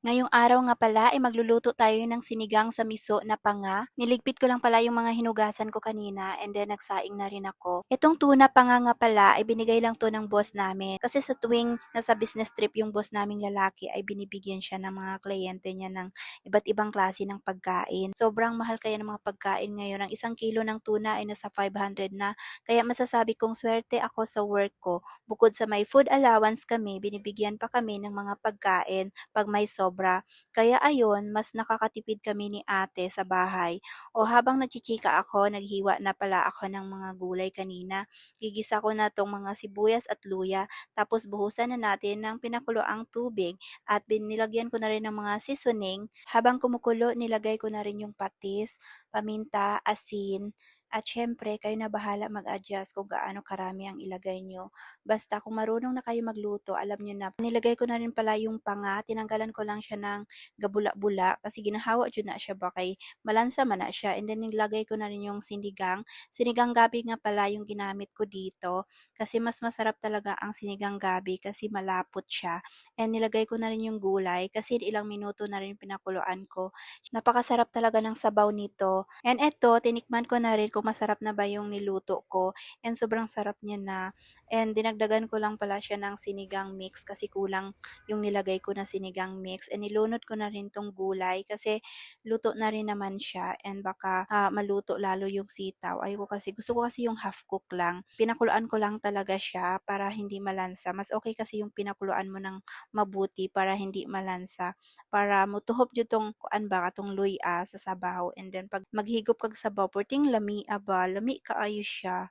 Ngayong araw nga pala ay magluluto tayo ng sinigang sa miso na panga. Niligpit ko lang pala yung mga hinugasan ko kanina and then nagsaing na rin ako. Itong tuna panga nga pala ay binigay lang to ng boss namin. Kasi sa tuwing nasa business trip yung boss naming lalaki ay binibigyan siya ng mga kliyente niya ng iba't ibang klase ng pagkain. Sobrang mahal kaya ng mga pagkain ngayon. Ang 1 kilo ng tuna ay nasa 500 na. Kaya masasabi kong swerte ako sa work ko. Bukod sa may food allowance kami, binibigyan pa kami ng mga pagkain 'pag may sobra. Kaya ayun, mas nakakatipid kami ni ate sa bahay. O habang nagchichika ako, naghiwa na pala ako ng mga gulay kanina. Gigisa ko na tong mga sibuyas at luya, tapos buhusan na natin ng pinakuloang tubig at binilagyan ko na rin ng mga seasoning. Habang kumukulo, nilagay ko na rin yung patis, paminta, asin, at syempre, kayo na bahala mag-adjust kung gaano karami ang ilagay nyo. Basta kung marunong na kayo magluto, alam niyo na. Nilagay ko na rin pala yung panga, tinanggalan ko lang siya ng gabula-bula kasi ginahawa jud na siya ba kay malansa man na siya. And then nilagay ko na rin yung sinigang. Sinigang gabi nga pala yung ginamit ko dito kasi mas masarap talaga ang sinigang gabi kasi malapot siya. And nilagay ko na rin yung gulay kasi ilang minuto na rin pinakuluan ko. Napakasarap talaga ng sabaw nito. And eto, tinikman ko na rin kung masarap na ba yung niluto ko. And sobrang sarap niya na. And dinagdagan ko lang pala siya ng sinigang mix kasi kulang yung nilagay ko na sinigang mix. And nilunod ko na rin tong gulay kasi luto na rin naman siya and baka maluto lalo yung sitaw. Ayoko kasi, gusto ko kasi yung half cook lang. Pinakuluan ko lang talaga siya para hindi malansa. Mas okay kasi yung pinakuluan mo ng mabuti para hindi malansa. Para motuhop jud tong kuan ba katong luya sa sabaw and then pag maghigop kag sabaw perting lami aba, lami kaayo siya.